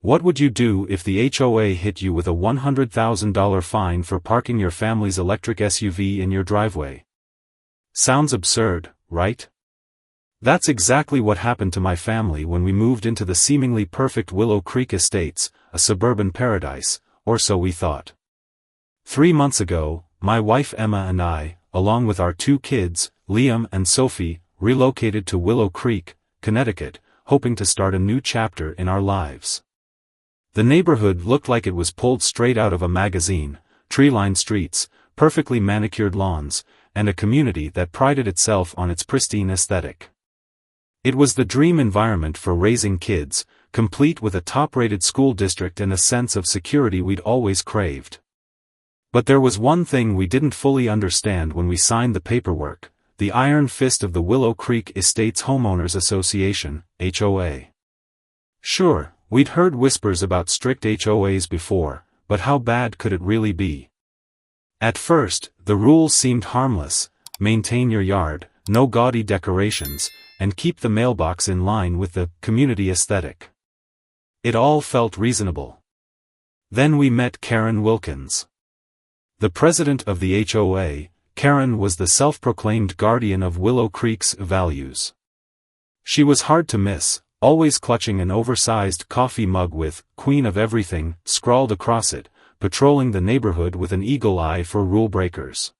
What would you do if the HOA hit you with a $100,000 fine for parking your family's electric SUV in your driveway? Sounds absurd, right? That's exactly what happened to my family when we moved into the seemingly perfect Willow Creek Estates, a suburban paradise, or so we thought. 3 months ago, my wife Emma and I, along with our 2 kids, Liam and Sophie, relocated to Willow Creek, Connecticut, hoping to start a new chapter in our lives. The neighborhood looked like it was pulled straight out of a magazine: tree-lined streets, perfectly manicured lawns, and a community that prided itself on its pristine aesthetic. It was the dream environment for raising kids, complete with a top-rated school district and a sense of security we'd always craved. But there was one thing we didn't fully understand when we signed the paperwork: the iron fist of the Willow Creek Estates Homeowners Association, HOA. Sure, we'd heard whispers about strict HOAs before, but how bad could it really be? At first, the rules seemed harmless: maintain your yard, no gaudy decorations, and keep the mailbox in line with the community aesthetic. It all felt reasonable. Then we met Karen Wilkins. The president of the HOA, Karen was the self-proclaimed guardian of Willow Creek's values. She was hard to miss, always clutching an oversized coffee mug with "Queen of Everything" scrawled across it, patrolling the neighborhood with an eagle eye for rule breakers.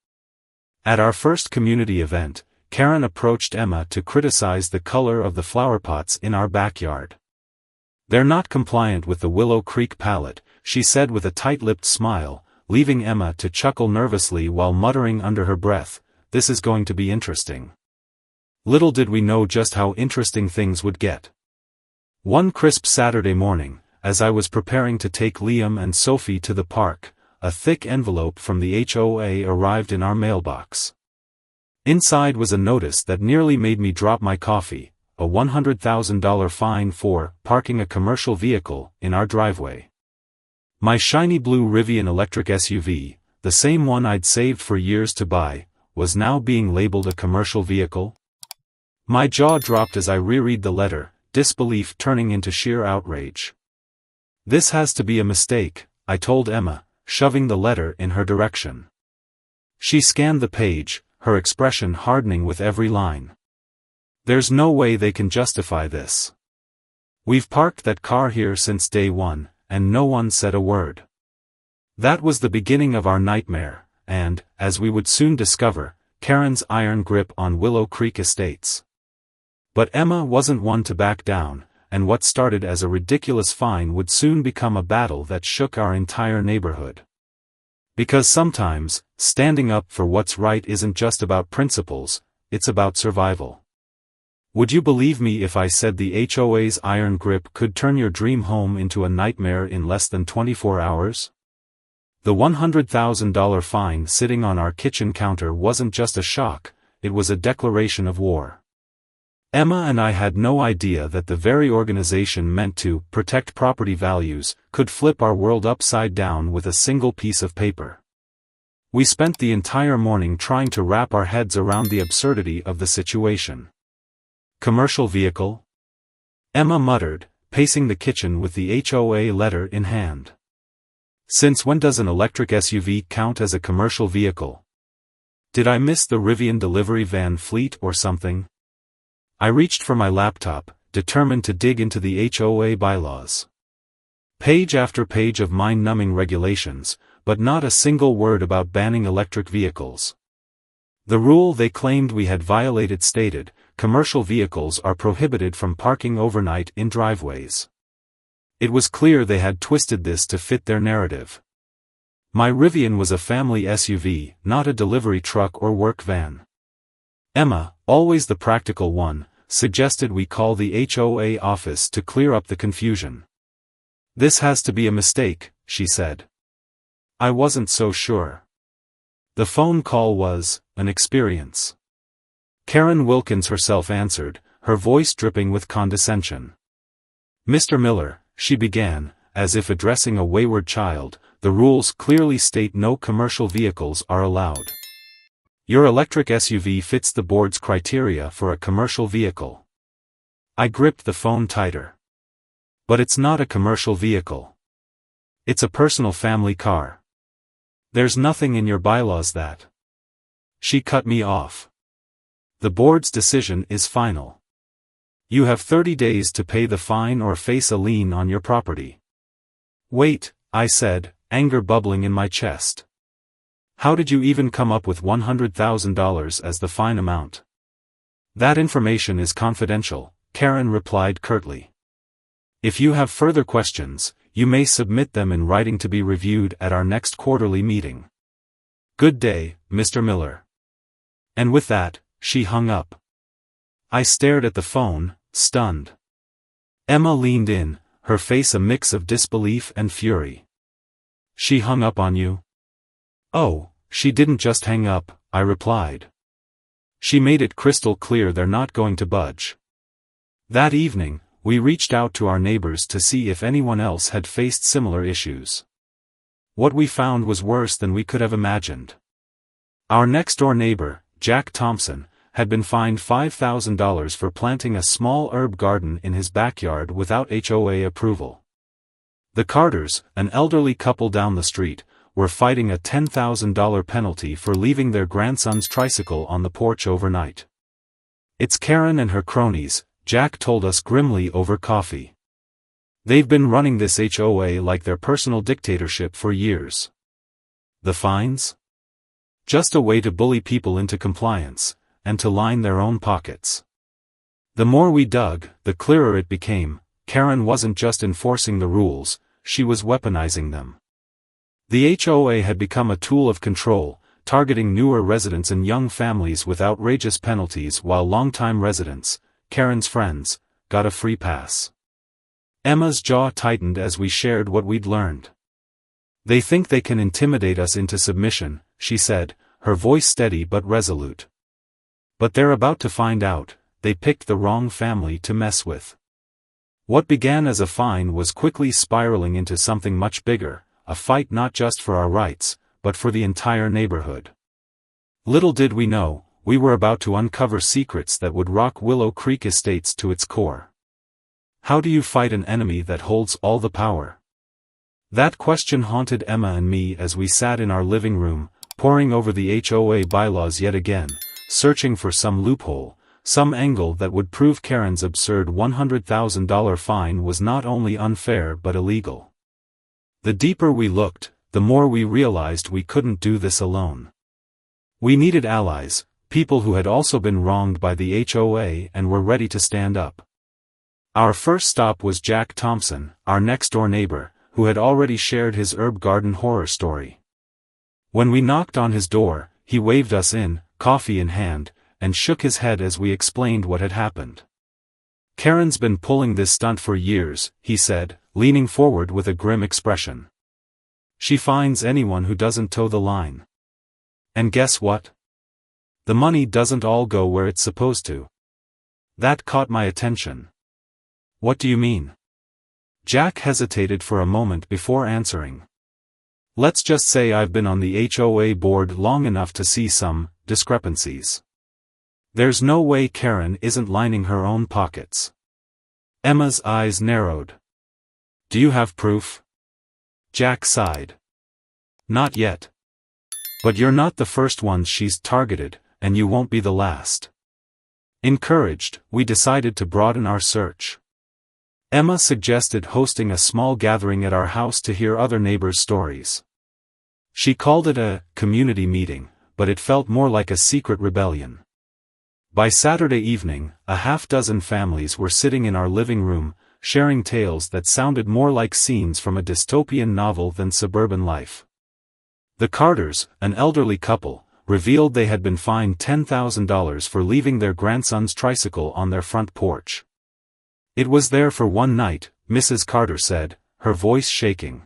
At our first community event, Karen approached Emma to criticize the color of the flower pots in our backyard. "They're not compliant with the Willow Creek palette," she said with a tight-lipped smile, leaving Emma to chuckle nervously while muttering under her breath, "This is going to be interesting." Little did we know just how interesting things would get. One crisp Saturday morning, as I was preparing to take Liam and Sophie to the park, a thick envelope from the HOA arrived in our mailbox. Inside was a notice that nearly made me drop my coffee: a $100,000 fine for parking a commercial vehicle in our driveway. My shiny blue Rivian electric SUV, the same one I'd saved for years to buy, was now being labeled a commercial vehicle? My jaw dropped as I reread the letter, disbelief turning into sheer outrage. "This has to be a mistake," I told Emma, shoving the letter in her direction. She scanned the page, her expression hardening with every line. "There's no way they can justify this. We've parked that car here since day one, and no one said a word." That was the beginning of our nightmare, and, as we would soon discover, Karen's iron grip on Willow Creek Estates. But Emma wasn't one to back down, and what started as a ridiculous fine would soon become a battle that shook our entire neighborhood. Because sometimes, standing up for what's right isn't just about principles, it's about survival. Would you believe me if I said the HOA's iron grip could turn your dream home into a nightmare in less than 24 hours? The $100,000 fine sitting on our kitchen counter wasn't just a shock, it was a declaration of war. Emma and I had no idea that the very organization meant to protect property values could flip our world upside down with a single piece of paper. We spent the entire morning trying to wrap our heads around the absurdity of the situation. "Commercial vehicle?" Emma muttered, pacing the kitchen with the HOA letter in hand. "Since when does an electric SUV count as a commercial vehicle? Did I miss the Rivian delivery van fleet or something?" I reached for my laptop, determined to dig into the HOA bylaws. Page after page of mind-numbing regulations, but not a single word about banning electric vehicles. The rule they claimed we had violated stated, commercial vehicles are prohibited from parking overnight in driveways. It was clear they had twisted this to fit their narrative. My Rivian was a family SUV, not a delivery truck or work van. Emma, always the practical one, suggested we call the HOA office to clear up the confusion. "This has to be a mistake," she said. I wasn't so sure. The phone call was an experience. Karen Wilkins herself answered, her voice dripping with condescension. "Mr. Miller," she began, as if addressing a wayward child, "the rules clearly state no commercial vehicles are allowed. Your electric SUV fits the board's criteria for a commercial vehicle." I gripped the phone tighter. But it's not a commercial vehicle. It's a personal family car. There's nothing in your bylaws that. She cut me off. The board's decision is final. You have 30 days to pay the fine or face a lien on your property. Wait, I said, anger bubbling in my chest. How did you even come up with $100,000 as the fine amount? That information is confidential, Karen replied curtly. If you have further questions, you may submit them in writing to be reviewed at our next quarterly meeting. Good day, Mr. Miller. And with that, she hung up. I stared at the phone, stunned. Emma leaned in, her face a mix of disbelief and fury. She hung up on you? Oh, she didn't just hang up, I replied. She made it crystal clear they're not going to budge. That evening, we reached out to our neighbors to see if anyone else had faced similar issues. What we found was worse than we could have imagined. Our next-door neighbor, Jack Thompson, had been fined $5,000 for planting a small herb garden in his backyard without HOA approval. The Carters, an elderly couple down the street, were fighting a $10,000 penalty for leaving their grandson's tricycle on the porch overnight. It's Karen and her cronies, Jack told us grimly over coffee. They've been running this HOA like their personal dictatorship for years. The fines? Just a way to bully people into compliance, and to line their own pockets. The more we dug, the clearer it became, Karen wasn't just enforcing the rules, she was weaponizing them. The HOA had become a tool of control, targeting newer residents and young families with outrageous penalties while longtime residents, Karen's friends, got a free pass. Emma's jaw tightened as we shared what we'd learned. They think they can intimidate us into submission, she said, her voice steady but resolute. But they're about to find out, they picked the wrong family to mess with. What began as a fine was quickly spiraling into something much bigger, a fight not just for our rights, but for the entire neighborhood. Little did we know, we were about to uncover secrets that would rock Willow Creek Estates to its core. How do you fight an enemy that holds all the power? That question haunted Emma and me as we sat in our living room, poring over the HOA bylaws yet again, searching for some loophole, some angle that would prove Karen's absurd $100,000 fine was not only unfair but illegal. The deeper we looked, the more we realized we couldn't do this alone. We needed allies, people who had also been wronged by the HOA and were ready to stand up. Our first stop was Jack Thompson, our next-door neighbor, who had already shared his herb garden horror story. When we knocked on his door, he waved us in, coffee in hand, and shook his head as we explained what had happened. Karen's been pulling this stunt for years, he said, leaning forward with a grim expression. She fines anyone who doesn't toe the line. And guess what? The money doesn't all go where it's supposed to. That caught my attention. What do you mean? Jack hesitated for a moment before answering. Let's just say I've been on the HOA board long enough to see some discrepancies. There's no way Karen isn't lining her own pockets. Emma's eyes narrowed. Do you have proof? Jack sighed. Not yet. But you're not the first ones she's targeted, and you won't be the last. Encouraged, we decided to broaden our search. Emma suggested hosting a small gathering at our house to hear other neighbors' stories. She called it a community meeting, but it felt more like a secret rebellion. By Saturday evening, a half-dozen families were sitting in our living room, sharing tales that sounded more like scenes from a dystopian novel than suburban life. The Carters, an elderly couple, revealed they had been fined $10,000 for leaving their grandson's tricycle on their front porch. It was there for one night, Mrs. Carter said, her voice shaking.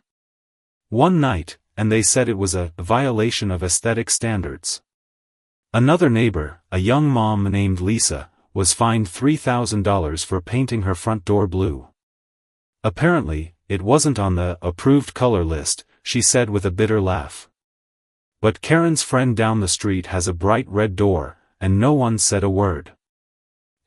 One night, and they said it was a violation of aesthetic standards. Another neighbor, a young mom named Lisa, was fined $3,000 for painting her front door blue. Apparently, it wasn't on the approved color list, she said with a bitter laugh. But Karen's friend down the street has a bright red door, and no one said a word.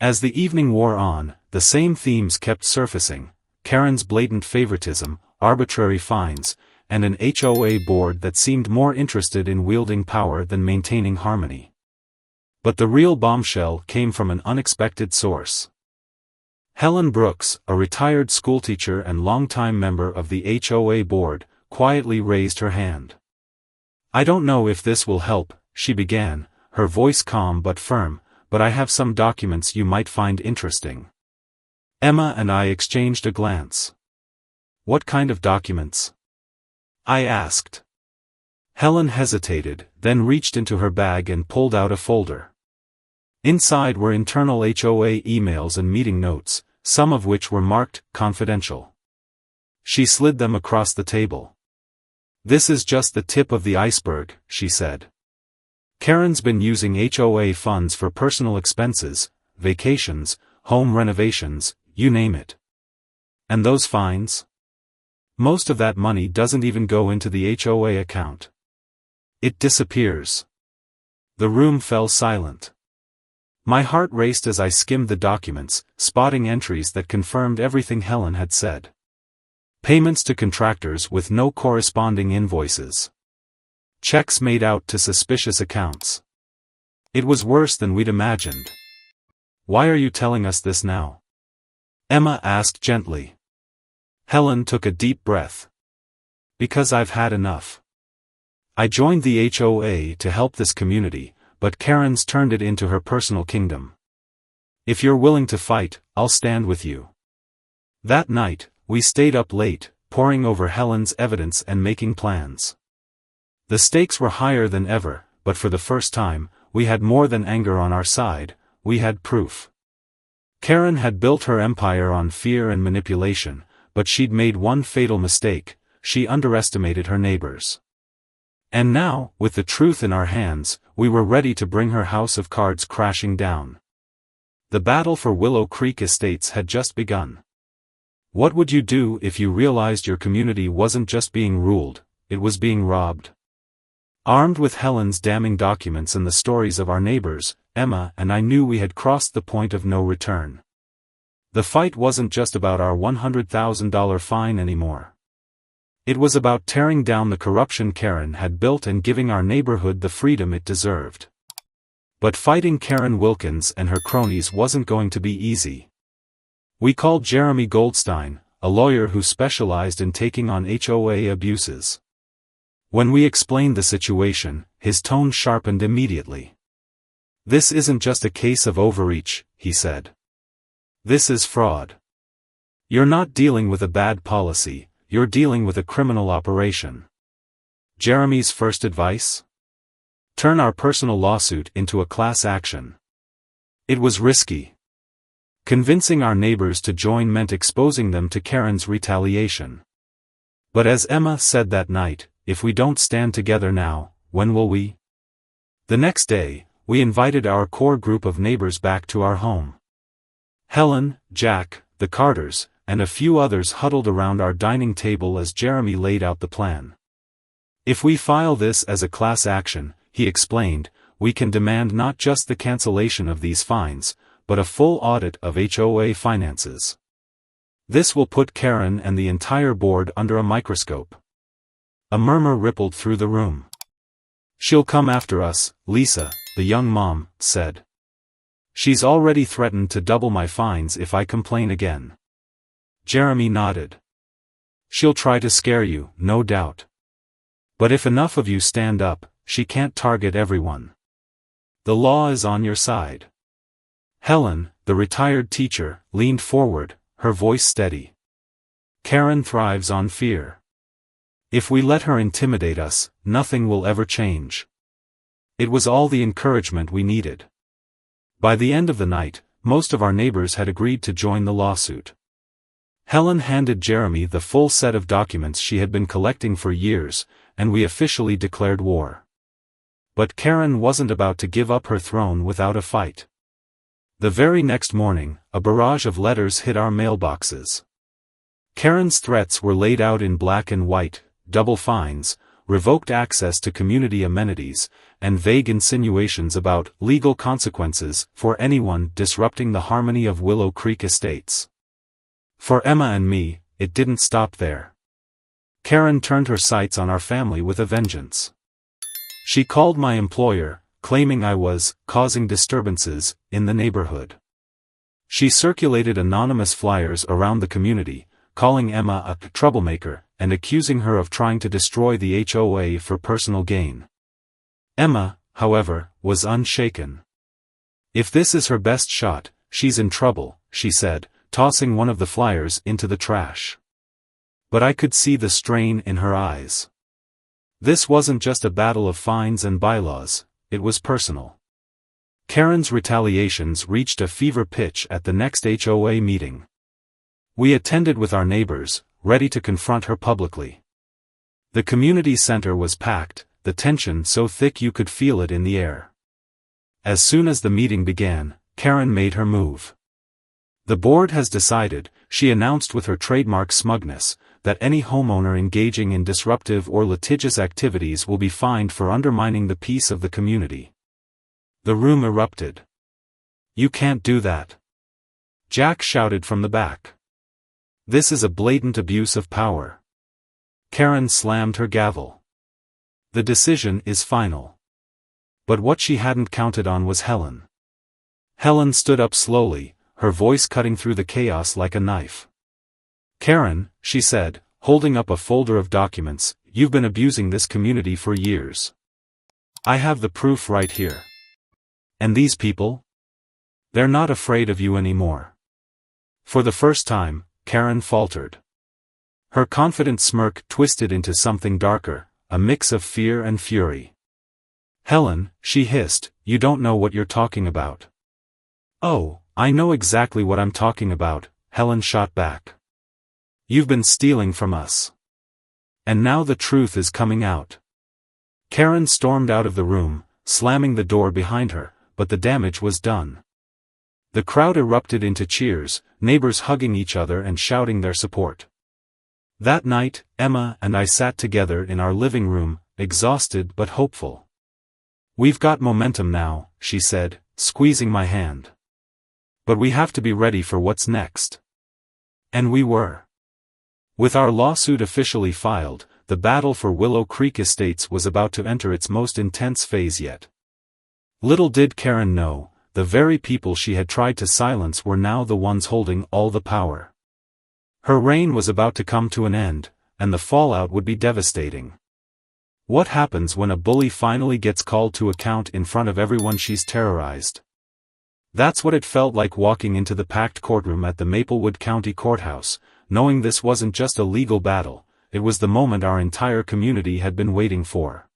As the evening wore on, the same themes kept surfacing: Karen's blatant favoritism, arbitrary fines, and an HOA board that seemed more interested in wielding power than maintaining harmony. But the real bombshell came from an unexpected source. Helen Brooks, a retired schoolteacher and longtime member of the HOA board, quietly raised her hand. "I don't know if this will help," she began, her voice calm but firm, "but I have some documents you might find interesting." Emma and I exchanged a glance. "What kind of documents?" I asked. Helen hesitated, then reached into her bag and pulled out a folder. Inside were internal HOA emails and meeting notes, some of which were marked confidential. She slid them across the table. "This is just the tip of the iceberg," she said. "Karen's been using HOA funds for personal expenses, vacations, home renovations, you name it. And those fines? Most of that money doesn't even go into the HOA account. It disappears." The room fell silent. My heart raced as I skimmed the documents, spotting entries that confirmed everything Helen had said. Payments to contractors with no corresponding invoices. Checks made out to suspicious accounts. It was worse than we'd imagined. "Why are you telling us this now?" Emma asked gently. Helen took a deep breath. "Because I've had enough. I joined the HOA to help this community, but Karen's turned it into her personal kingdom. If you're willing to fight, I'll stand with you." That night, we stayed up late, poring over Helen's evidence and making plans. The stakes were higher than ever, but for the first time, we had more than anger on our side, we had proof. Karen had built her empire on fear and manipulation, but she'd made one fatal mistake: she underestimated her neighbors. And now, with the truth in our hands, we were ready to bring her house of cards crashing down. The battle for Willow Creek Estates had just begun. What would you do if you realized your community wasn't just being ruled, it was being robbed? Armed with Helen's damning documents and the stories of our neighbors, Emma and I knew we had crossed the point of no return. The fight wasn't just about our $100,000 fine anymore. It was about tearing down the corruption Karen had built and giving our neighborhood the freedom it deserved. But fighting Karen Wilkins and her cronies wasn't going to be easy. We called Jeremy Goldstein, a lawyer who specialized in taking on HOA abuses. When we explained the situation, his tone sharpened immediately. "This isn't just a case of overreach," he said. "This is fraud. You're not dealing with a bad policy, you're dealing with a criminal operation." Jeremy's first advice? Turn our personal lawsuit into a class action. It was risky. Convincing our neighbors to join meant exposing them to Karen's retaliation. But as Emma said that night, if we don't stand together now, when will we? The next day, we invited our core group of neighbors back to our home. Helen, Jack, the Carters, and a few others huddled around our dining table as Jeremy laid out the plan. "If we file this as a class action," he explained, "we can demand not just the cancellation of these fines, but a full audit of HOA finances. This will put Karen and the entire board under a microscope." A murmur rippled through the room. "She'll come after us," Lisa, the young mom, said. "She's already threatened to double my fines if I complain again." Jeremy nodded. "She'll try to scare you, no doubt. But if enough of you stand up, she can't target everyone. The law is on your side." Helen, the retired teacher, leaned forward, her voice steady. "Karen thrives on fear. If we let her intimidate us, nothing will ever change." It was all the encouragement we needed. By the end of the night, most of our neighbors had agreed to join the lawsuit. Helen handed Jeremy the full set of documents she had been collecting for years, and we officially declared war. But Karen wasn't about to give up her throne without a fight. The very next morning, a barrage of letters hit our mailboxes. Karen's threats were laid out in black and white: double fines, revoked access to community amenities, and vague insinuations about legal consequences for anyone disrupting the harmony of Willow Creek Estates. For Emma and me, it didn't stop there. Karen turned her sights on our family with a vengeance. She called my employer, claiming I was causing disturbances in the neighborhood. She circulated anonymous flyers around the community, calling Emma a troublemaker and accusing her of trying to destroy the HOA for personal gain. Emma, however, was unshaken. "If this is her best shot, she's in trouble," she said, tossing one of the flyers into the trash. But I could see the strain in her eyes. This wasn't just a battle of fines and bylaws, it was personal. Karen's retaliations reached a fever pitch at the next HOA meeting. We attended with our neighbors, ready to confront her publicly. The community center was packed, the tension so thick you could feel it in the air. As soon as the meeting began, Karen made her move. "The board has decided," she announced with her trademark smugness, "that any homeowner engaging in disruptive or litigious activities will be fined for undermining the peace of the community." The room erupted. "You can't do that," Jack shouted from the back. "This is a blatant abuse of power." Karen slammed her gavel. "The decision is final." But what she hadn't counted on was Helen. Helen stood up slowly, her voice cutting through the chaos like a knife. "Karen," she said, holding up a folder of documents, "you've been abusing this community for years. I have the proof right here. And these people? They're not afraid of you anymore." For the first time, Karen faltered. Her confident smirk twisted into something darker, a mix of fear and fury. "Helen," she hissed, "you don't know what you're talking about." "Oh, I know exactly what I'm talking about," Helen shot back. "You've been stealing from us. And now the truth is coming out." Karen stormed out of the room, slamming the door behind her, but the damage was done. The crowd erupted into cheers, neighbors hugging each other and shouting their support. That night, Emma and I sat together in our living room, exhausted but hopeful. "We've got momentum now," she said, squeezing my hand. "But we have to be ready for what's next." And we were. With our lawsuit officially filed, the battle for Willow Creek Estates was about to enter its most intense phase yet. Little did Karen know, the very people she had tried to silence were now the ones holding all the power. Her reign was about to come to an end, and the fallout would be devastating. What happens when a bully finally gets called to account in front of everyone she's terrorized? That's what it felt like walking into the packed courtroom at the Maplewood County Courthouse, knowing this wasn't just a legal battle, it was the moment our entire community had been waiting for.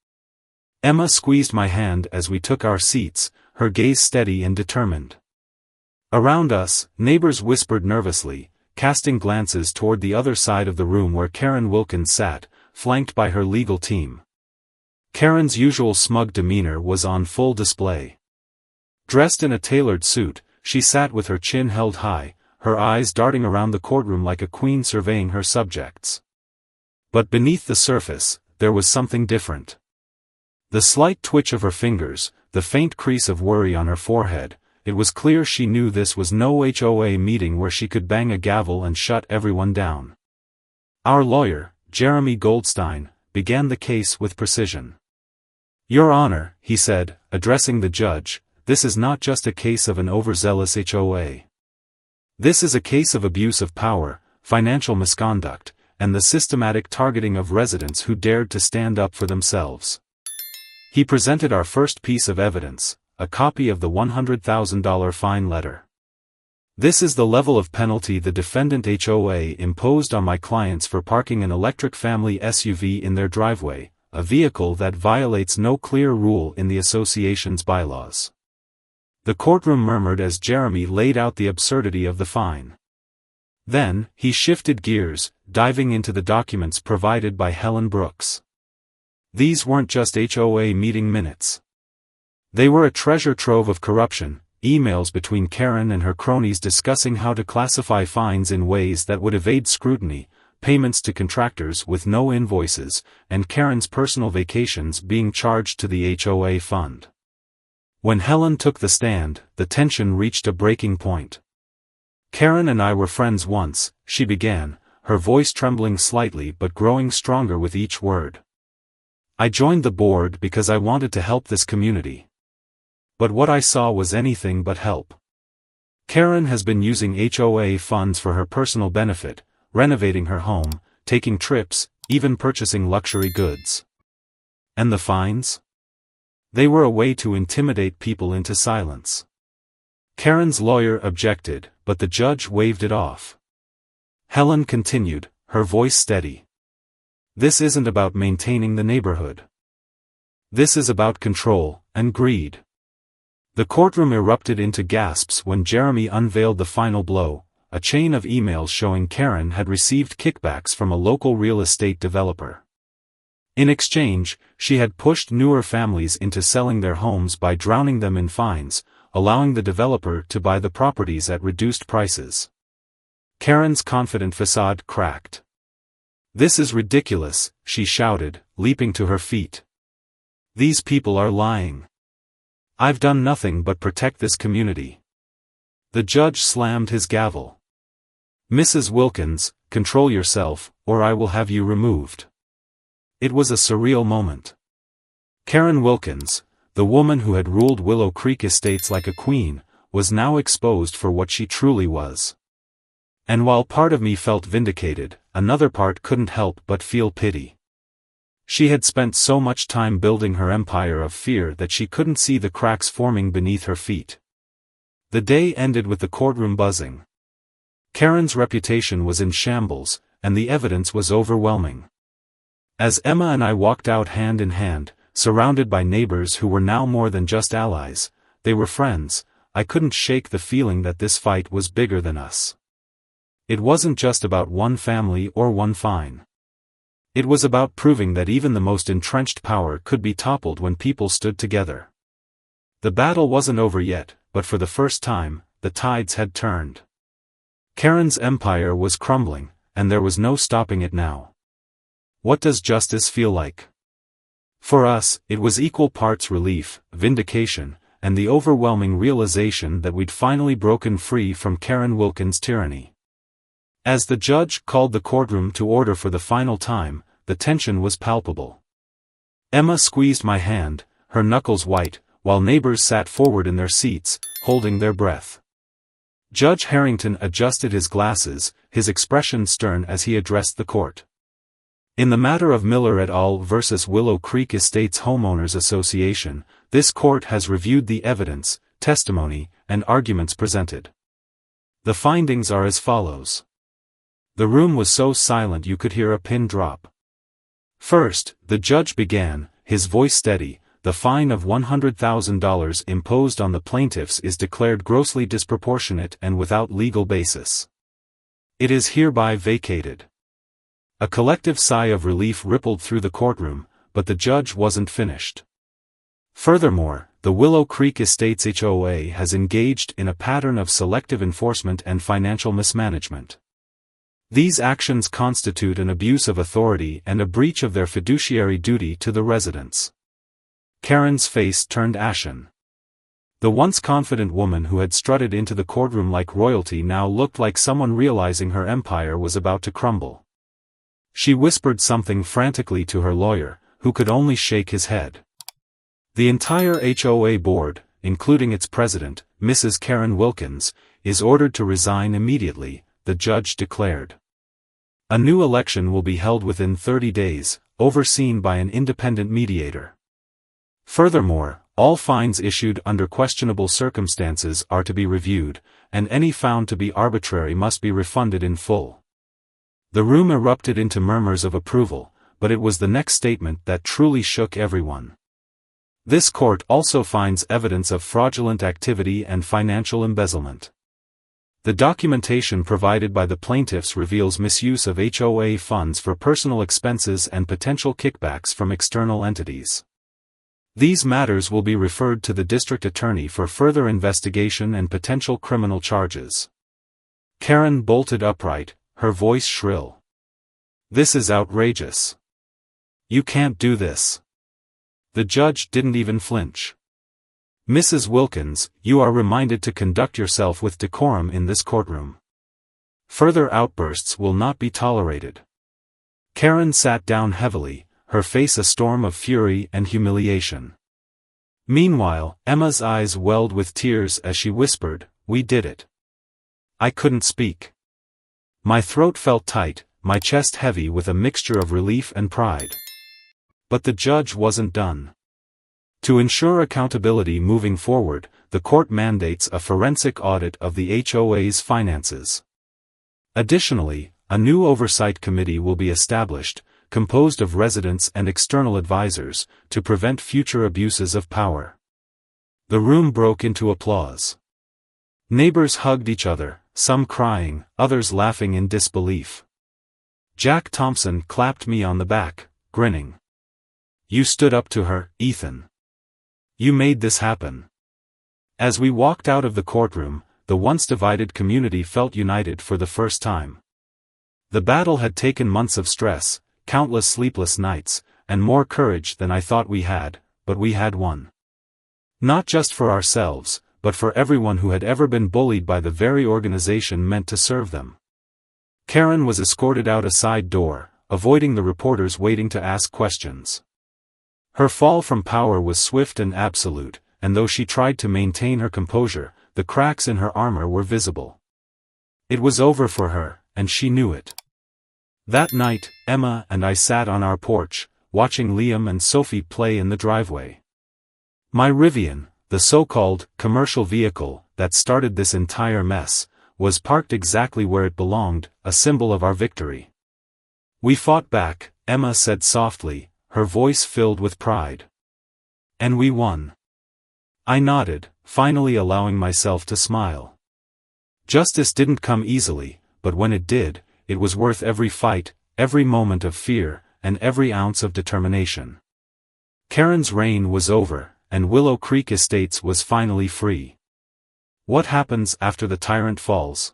Emma squeezed my hand as we took our seats, her gaze steady and determined. Around us, neighbors whispered nervously, casting glances toward the other side of the room where Karen Wilkins sat, flanked by her legal team. Karen's usual smug demeanor was on full display. Dressed in a tailored suit, she sat with her chin held high, her eyes darting around the courtroom like a queen surveying her subjects. But beneath the surface, there was something different. The slight twitch of her fingers, the faint crease of worry on her forehead, it was clear she knew this was no HOA meeting where she could bang a gavel and shut everyone down. Our lawyer, Jeremy Goldstein, began the case with precision. "Your Honor," he said, addressing the judge, "this is not just a case of an overzealous HOA. This is a case of abuse of power, financial misconduct, and the systematic targeting of residents who dared to stand up for themselves." He presented our first piece of evidence, a copy of the $100,000 fine letter. "This is the level of penalty the defendant HOA imposed on my clients for parking an electric family SUV in their driveway, a vehicle that violates no clear rule in the association's bylaws." The courtroom murmured as Jeremy laid out the absurdity of the fine. Then, he shifted gears, diving into the documents provided by Helen Brooks. These weren't just HOA meeting minutes. They were a treasure trove of corruption, emails between Karen and her cronies discussing how to classify fines in ways that would evade scrutiny, payments to contractors with no invoices, and Karen's personal vacations being charged to the HOA fund. When Helen took the stand, the tension reached a breaking point. Karen and I were friends once, she began, her voice trembling slightly but growing stronger with each word. I joined the board because I wanted to help this community. But what I saw was anything but help. Karen has been using HOA funds for her personal benefit, renovating her home, taking trips, even purchasing luxury goods. And the fines? They were a way to intimidate people into silence. Karen's lawyer objected, but the judge waved it off. Helen continued, her voice steady. This isn't about maintaining the neighborhood. This is about control and greed. The courtroom erupted into gasps when Jeremy unveiled the final blow, a chain of emails showing Karen had received kickbacks from a local real estate developer. In exchange, she had pushed newer families into selling their homes by drowning them in fines, allowing the developer to buy the properties at reduced prices. Karen's confident facade cracked. This is ridiculous, she shouted, leaping to her feet. These people are lying. I've done nothing but protect this community. The judge slammed his gavel. Mrs. Wilkins, control yourself, or I will have you removed. It was a surreal moment. Karen Wilkins, the woman who had ruled Willow Creek Estates like a queen, was now exposed for what she truly was. And while part of me felt vindicated, another part couldn't help but feel pity. She had spent so much time building her empire of fear that she couldn't see the cracks forming beneath her feet. The day ended with the courtroom buzzing. Karen's reputation was in shambles, and the evidence was overwhelming. As Emma and I walked out hand in hand, surrounded by neighbors who were now more than just allies, they were friends, I couldn't shake the feeling that this fight was bigger than us. It wasn't just about one family or one fine. It was about proving that even the most entrenched power could be toppled when people stood together. The battle wasn't over yet, but for the first time, the tides had turned. Karen's empire was crumbling, and there was no stopping it now. What does justice feel like? For us, it was equal parts relief, vindication, and the overwhelming realization that we'd finally broken free from Karen Wilkins' tyranny. As the judge called the courtroom to order for the final time, the tension was palpable. Emma squeezed my hand, her knuckles white, while neighbors sat forward in their seats, holding their breath. Judge Harrington adjusted his glasses, his expression stern as he addressed the court. In the matter of Miller et al. Versus Willow Creek Estates Homeowners Association, this court has reviewed the evidence, testimony, and arguments presented. The findings are as follows. The room was so silent you could hear a pin drop. First, the judge began, his voice steady, the fine of $100,000 imposed on the plaintiffs is declared grossly disproportionate and without legal basis. It is hereby vacated. A collective sigh of relief rippled through the courtroom, but the judge wasn't finished. Furthermore, the Willow Creek Estates HOA has engaged in a pattern of selective enforcement and financial mismanagement. These actions constitute an abuse of authority and a breach of their fiduciary duty to the residents. Karen's face turned ashen. The once confident woman who had strutted into the courtroom like royalty now looked like someone realizing her empire was about to crumble. She whispered something frantically to her lawyer, who could only shake his head. The entire HOA board, including its president, Mrs. Karen Wilkins, is ordered to resign immediately, the judge declared. A new election will be held within 30 days, overseen by an independent mediator. Furthermore, all fines issued under questionable circumstances are to be reviewed, and any found to be arbitrary must be refunded in full. The room erupted into murmurs of approval, but it was the next statement that truly shook everyone. This court also finds evidence of fraudulent activity and financial embezzlement. The documentation provided by the plaintiffs reveals misuse of HOA funds for personal expenses and potential kickbacks from external entities. These matters will be referred to the district attorney for further investigation and potential criminal charges. Karen bolted upright, her voice shrill. This is outrageous. You can't do this. The judge didn't even flinch. Mrs. Wilkins, you are reminded to conduct yourself with decorum in this courtroom. Further outbursts will not be tolerated. Karen sat down heavily, her face a storm of fury and humiliation. Meanwhile, Emma's eyes welled with tears as she whispered, "We did it." I couldn't speak. My throat felt tight, my chest heavy with a mixture of relief and pride. But the judge wasn't done. To ensure accountability moving forward, the court mandates a forensic audit of the HOA's finances. Additionally, a new oversight committee will be established, composed of residents and external advisors, to prevent future abuses of power. The room broke into applause. Neighbors hugged each other, some crying, others laughing in disbelief. Jack Thompson clapped me on the back, grinning. "You stood up to her, Ethan. You made this happen." As we walked out of the courtroom, the once divided community felt united for the first time. The battle had taken months of stress, countless sleepless nights, and more courage than I thought we had, but we had won. Not just for ourselves, but for everyone who had ever been bullied by the very organization meant to serve them. Karen was escorted out a side door, avoiding the reporters waiting to ask questions. Her fall from power was swift and absolute, and though she tried to maintain her composure, the cracks in her armor were visible. It was over for her, and she knew it. That night, Emma and I sat on our porch, watching Liam and Sophie play in the driveway. My Rivian, the so-called commercial vehicle that started this entire mess, was parked exactly where it belonged, a symbol of our victory. "We fought back," Emma said softly, her voice filled with pride. "And we won." I nodded, finally allowing myself to smile. Justice didn't come easily, but when it did, it was worth every fight, every moment of fear, and every ounce of determination. Karen's reign was over, and Willow Creek Estates was finally free. What happens after the tyrant falls?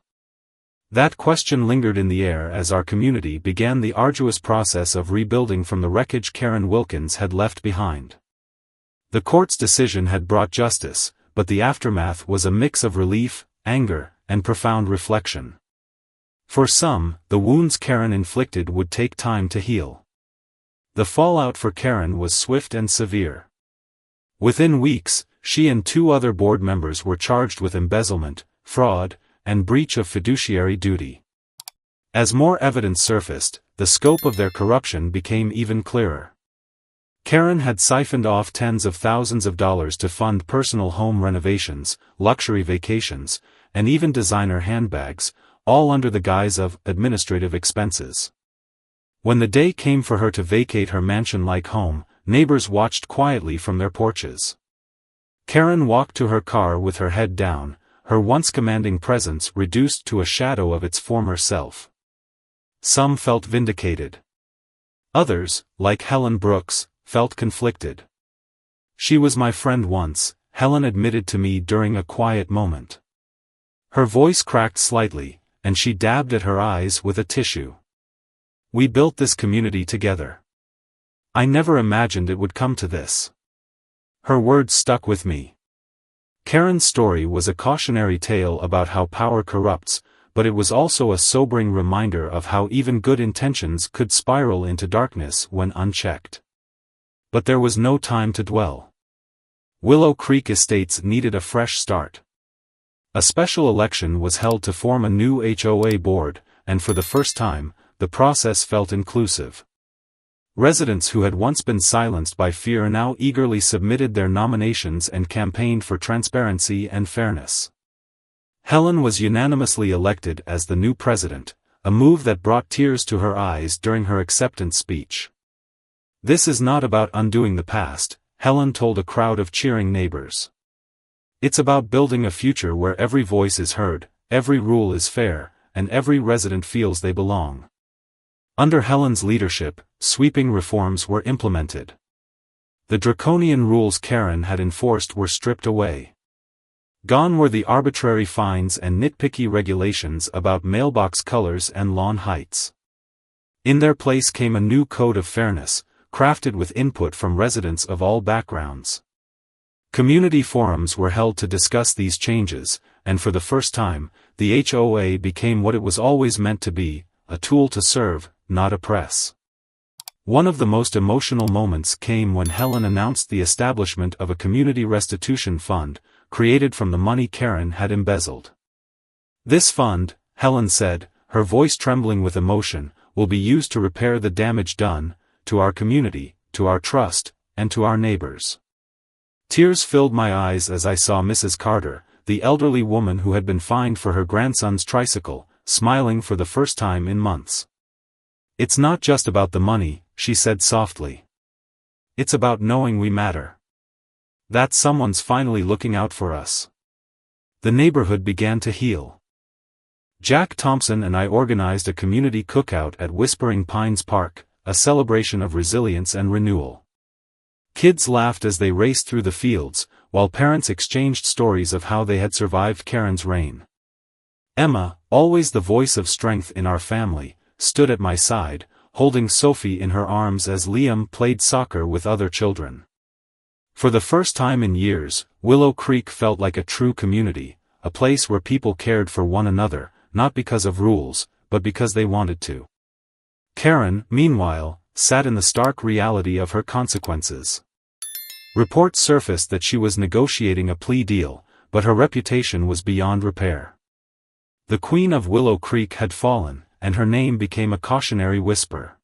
That question lingered in the air as our community began the arduous process of rebuilding from the wreckage Karen Wilkins had left behind. The court's decision had brought justice, but the aftermath was a mix of relief, anger, and profound reflection. For some, the wounds Karen inflicted would take time to heal. The fallout for Karen was swift and severe. Within weeks, she and 2 other board members were charged with embezzlement, fraud, and breach of fiduciary duty. As more evidence surfaced, the scope of their corruption became even clearer. Karen had siphoned off tens of thousands of dollars to fund personal home renovations, luxury vacations, and even designer handbags, all under the guise of administrative expenses. When the day came for her to vacate her mansion-like home, neighbors watched quietly from their porches. Karen walked to her car with her head down, her once commanding presence reduced to a shadow of its former self. Some felt vindicated. Others, like Helen Brooks, felt conflicted. "She was my friend once," Helen admitted to me during a quiet moment. Her voice cracked slightly, and she dabbed at her eyes with a tissue. "We built this community together. I never imagined it would come to this." Her words stuck with me. Karen's story was a cautionary tale about how power corrupts, but it was also a sobering reminder of how even good intentions could spiral into darkness when unchecked. But there was no time to dwell. Willow Creek Estates needed a fresh start. A special election was held to form a new HOA board, and for the first time, the process felt inclusive. Residents who had once been silenced by fear now eagerly submitted their nominations and campaigned for transparency and fairness. Helen was unanimously elected as the new president, a move that brought tears to her eyes during her acceptance speech. "This is not about undoing the past," Helen told a crowd of cheering neighbors. "It's about building a future where every voice is heard, every rule is fair, and every resident feels they belong." Under Helen's leadership, sweeping reforms were implemented. The draconian rules Karen had enforced were stripped away. Gone were the arbitrary fines and nitpicky regulations about mailbox colors and lawn heights. In their place came a new code of fairness, crafted with input from residents of all backgrounds. Community forums were held to discuss these changes, and for the first time, the HOA became what it was always meant to be, a tool to serve, not oppress. One of the most emotional moments came when Helen announced the establishment of a community restitution fund, created from the money Karen had embezzled. This fund, Helen said, her voice trembling with emotion, will be used to repair the damage done, to our community, to our trust, and to our neighbors. Tears filled my eyes as I saw Mrs. Carter, the elderly woman who had been fined for her grandson's tricycle, smiling for the first time in months. "It's not just about the money," she said softly. "It's about knowing we matter. That someone's finally looking out for us." The neighborhood began to heal. Jack Thompson and I organized a community cookout at Whispering Pines Park, a celebration of resilience and renewal. Kids laughed as they raced through the fields, while parents exchanged stories of how they had survived Karen's reign. Emma, always the voice of strength in our family, stood at my side, holding Sophie in her arms as Liam played soccer with other children. For the first time in years, Willow Creek felt like a true community, a place where people cared for one another, not because of rules, but because they wanted to. Karen, meanwhile, sat in the stark reality of her consequences. Reports surfaced that she was negotiating a plea deal, but her reputation was beyond repair. The Queen of Willow Creek had fallen, and her name became a cautionary whisper.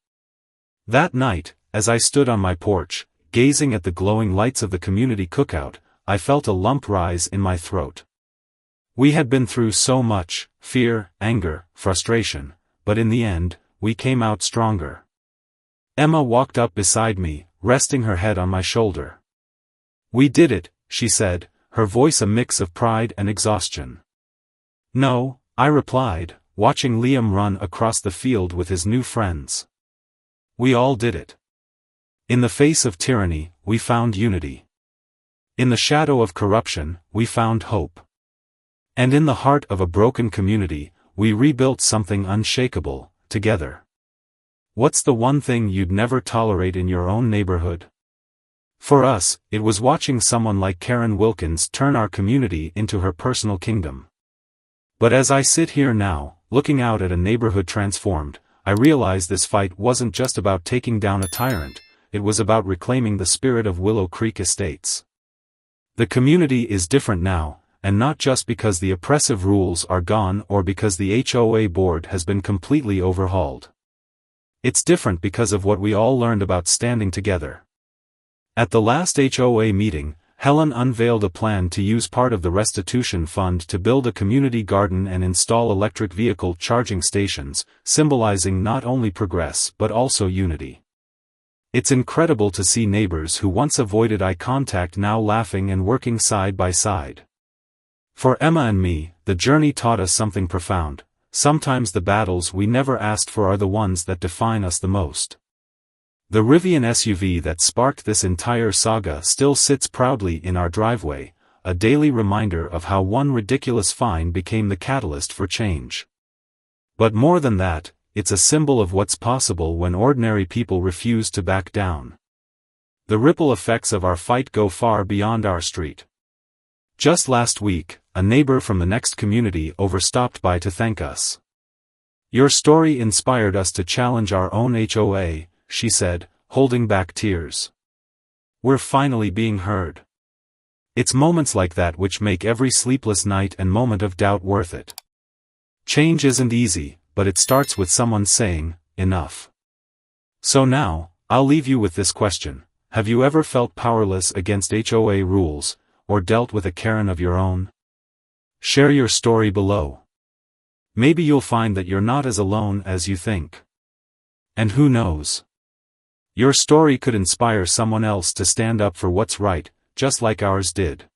That night, as I stood on my porch, gazing at the glowing lights of the community cookout, I felt a lump rise in my throat. We had been through so much, fear, anger, frustration, but in the end, we came out stronger. Emma walked up beside me, resting her head on my shoulder. "We did it," she said, her voice a mix of pride and exhaustion. "No," I replied, watching Liam run across the field with his new friends. "We all did it. In the face of tyranny, we found unity. In the shadow of corruption, we found hope. And in the heart of a broken community, we rebuilt something unshakable, together." What's the one thing you'd never tolerate in your own neighborhood? For us, it was watching someone like Karen Wilkins turn our community into her personal kingdom. But as I sit here now, looking out at a neighborhood transformed, I realize this fight wasn't just about taking down a tyrant, it was about reclaiming the spirit of Willow Creek Estates. The community is different now, and not just because the oppressive rules are gone or because the HOA board has been completely overhauled. It's different because of what we all learned about standing together. At the last HOA meeting, Helen unveiled a plan to use part of the restitution fund to build a community garden and install electric vehicle charging stations, symbolizing not only progress but also unity. It's incredible to see neighbors who once avoided eye contact now laughing and working side by side. For Emma and me, the journey taught us something profound. Sometimes the battles we never asked for are the ones that define us the most. The Rivian SUV that sparked this entire saga still sits proudly in our driveway, a daily reminder of how one ridiculous fine became the catalyst for change. But more than that, it's a symbol of what's possible when ordinary people refuse to back down. The ripple effects of our fight go far beyond our street. Just last week, a neighbor from the next community stopped by to thank us. "Your story inspired us to challenge our own HOA," she said, holding back tears. "We're finally being heard." It's moments like that which make every sleepless night and moment of doubt worth it. Change isn't easy, but it starts with someone saying, "Enough." So now, I'll leave you with this question. Have you ever felt powerless against HOA rules, or dealt with a Karen of your own? Share your story below. Maybe you'll find that you're not as alone as you think. And who knows? Your story could inspire someone else to stand up for what's right, just like ours did.